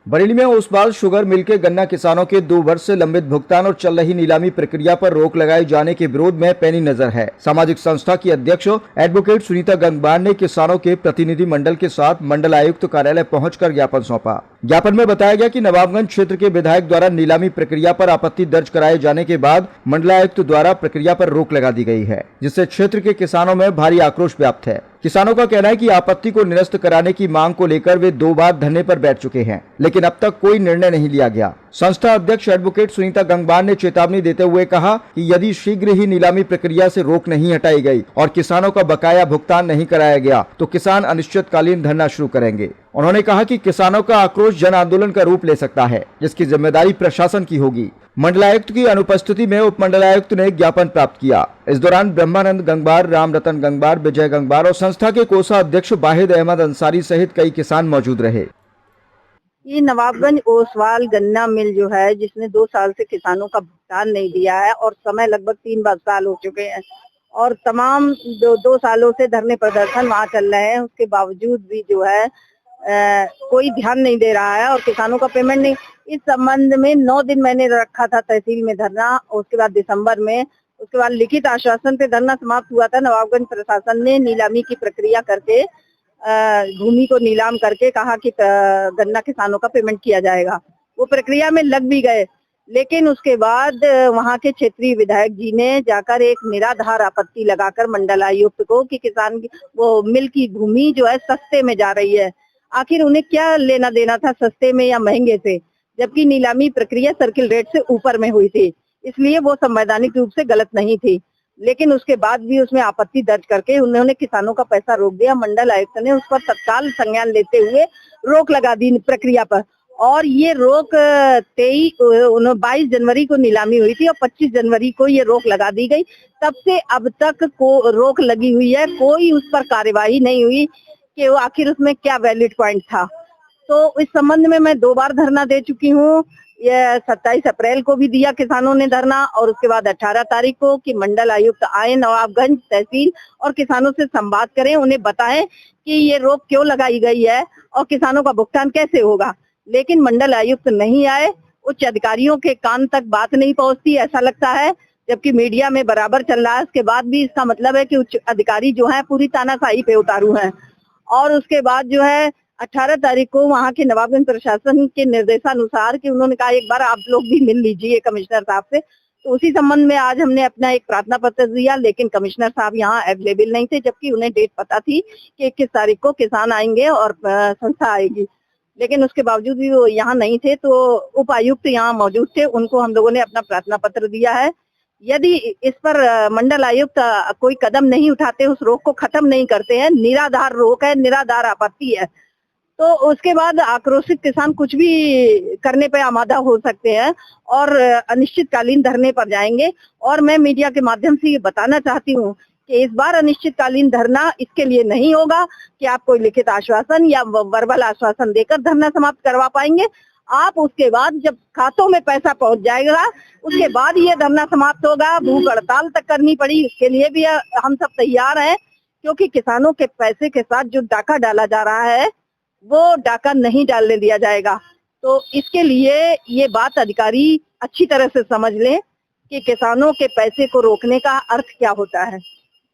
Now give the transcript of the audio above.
बरेली में Oswal sugar mill के गन्ना किसानों के 2 वर्ष से लंबित भुगतान और चल रही नीलामी प्रक्रिया पर रोक लगाए जाने के विरोध में पैनी नजर है। सामाजिक संस्था की अध्यक्ष एडवोकेट सुनीता गंगवार ने किसानों के प्रतिनिधि मंडल के साथ मंडल आयुक्त कार्यालय पहुंचकर ज्ञापन सौंपा। ज्ञापन में बताया गया कि नवाबगंज क्षेत्र के विधायक द्वारा नीलामी प्रक्रिया पर आपत्ति दर्ज कराए जाने के बाद मंडलायुक्त द्वारा प्रक्रिया पर रोक लगा दी गई है, जिससे क्षेत्र के किसानों में भारी आक्रोश व्याप्त है। किसानों का कहना है कि आपत्ति को निरस्त कराने की मांग को लेकर वे 2 बार धरने पर बैठ चुके हैं, लेकिन अब तक कोई निर्णय नहीं लिया गया। संस्था अध्यक्ष एडवोकेट सुनीता गंगवार ने चेतावनी देते हुए कहा कि यदि शीघ्र ही नीलामी प्रक्रिया से रोक नहीं हटाई गई और किसानों का बकाया भुगतान नहीं कराया गया तो किसान अनिश्चितकालीन धरना शुरू करेंगे। उन्होंने कहा कि किसानों का आक्रोश जन आंदोलन का रूप ले सकता है, जिसकी जिम्मेदारी प्रशासन की होगी। मंडलायुक्त की अनुपस्थिति में उप मंडलायुक्त ने ज्ञापन प्राप्त किया। इस दौरान ब्रह्मानंद गंगवार, राम रतन गंगवार, विजय गंगवार और संस्था के कोषाध्यक्ष वाहिद अहमद अंसारी सहित कई किसान मौजूद रहे। ये नवाबगंज ओसवाल गन्ना मिल जो है, जिसने 2 साल से किसानों का भुगतान नहीं दिया है और समय लगभग 3 साल हो चुके हैं और तमाम 2 सालों से धरने प्रदर्शन वहाँ चल रहे हैं। उसके बावजूद भी जो है कोई ध्यान नहीं दे रहा है और किसानों का पेमेंट नहीं। इस संबंध में 9 दिन मैंने रखा था तहसील में धरना, उसके बाद दिसंबर में, उसके बाद लिखित आश्वासन पे धरना समाप्त हुआ था। नवाबगंज प्रशासन ने नीलामी की प्रक्रिया करके भूमि को नीलाम करके कहा कि गन्ना किसानों का पेमेंट किया जाएगा। वो प्रक्रिया में लग भी गए, लेकिन उसके बाद वहाँ के क्षेत्रीय विधायक जी ने जाकर एक निराधार आपत्ति लगाकर मंडल आयुक्त को कि किसान की वो मिल की भूमि जो है सस्ते में जा रही है। आखिर उन्हें क्या लेना देना था सस्ते में या महंगे से, जबकि नीलामी प्रक्रिया सर्किल रेट से ऊपर में हुई थी, इसलिए वो संवैधानिक रूप से गलत नहीं थी। लेकिन उसके बाद भी उसमें आपत्ति दर्ज करके उन्होंने किसानों का पैसा रोक दिया। मंडल आयुक्त ने उस पर तत्काल संज्ञान लेते हुए रोक लगा दी प्रक्रिया पर और ये रोक 22 जनवरी को नीलामी हुई थी और 25 जनवरी को ये रोक लगा दी गई। तब से अब तक को रोक लगी हुई है, कोई उस पर कार्यवाही नहीं हुई कि वो आखिर उसमें क्या वैलिड पॉइंट था। तो इस संबंध में मैं 2 बार धरना दे चुकी हूँ। ये 27 अप्रैल को भी दिया किसानों ने धरना और उसके बाद 18 तारीख को कि मंडल आयुक्त आए नवाबगंज तहसील और किसानों से संवाद करें, उन्हें बताएं कि ये रोक क्यों लगाई गई है और किसानों का भुगतान कैसे होगा। लेकिन मंडल आयुक्त नहीं आए, उच्च अधिकारियों के कान तक बात नहीं पहुंचती ऐसा लगता है, जबकि मीडिया में बराबर चल रहा है। उसके बाद भी इसका मतलब है कि उच्च अधिकारी जो है पूरी तानाशाही पे उतारू हैं। और उसके बाद जो है 18 तारीख को वहाँ के नवाबगंज प्रशासन के निर्देशानुसार कि उन्होंने कहा एक बार आप लोग भी मिल लीजिए कमिश्नर साहब से, तो उसी संबंध में आज हमने अपना एक प्रार्थना पत्र दिया। लेकिन कमिश्नर साहब यहाँ अवेलेबल नहीं थे, जबकि उन्हें डेट पता थी कि 21 तारीख को किसान आएंगे और संस्था आएगी, लेकिन उसके बावजूद भी वो यहाँ नहीं थे। तो उपायुक्त यहाँ मौजूद थे, उनको हम लोगों ने अपना प्रार्थना पत्र दिया है। यदि इस पर मंडल आयुक्त कोई कदम नहीं उठाते, उस रोक को खत्म नहीं करते हैं, निराधार रोक है, निराधार आपत्ति है, तो उसके बाद आक्रोशित किसान कुछ भी करने पे आमादा हो सकते हैं और अनिश्चितकालीन धरने पर जाएंगे। और मैं मीडिया के माध्यम से ये बताना चाहती हूँ कि इस बार अनिश्चितकालीन धरना इसके लिए नहीं होगा कि आप कोई लिखित आश्वासन या वर्बल आश्वासन देकर धरना समाप्त करवा पाएंगे। आप उसके बाद जब खातों में पैसा पहुंच जाएगा, उसके बाद ये धरना समाप्त होगा। भूख हड़ताल तक करनी पड़ी, इसके लिए भी हम सब तैयार हैं, क्योंकि किसानों के पैसे के साथ जो डाका डाला जा रहा है वो डाका नहीं डालने दिया जाएगा। तो इसके लिए ये बात अधिकारी अच्छी तरह से समझ लें कि किसानों के पैसे को रोकने का अर्थ क्या होता है।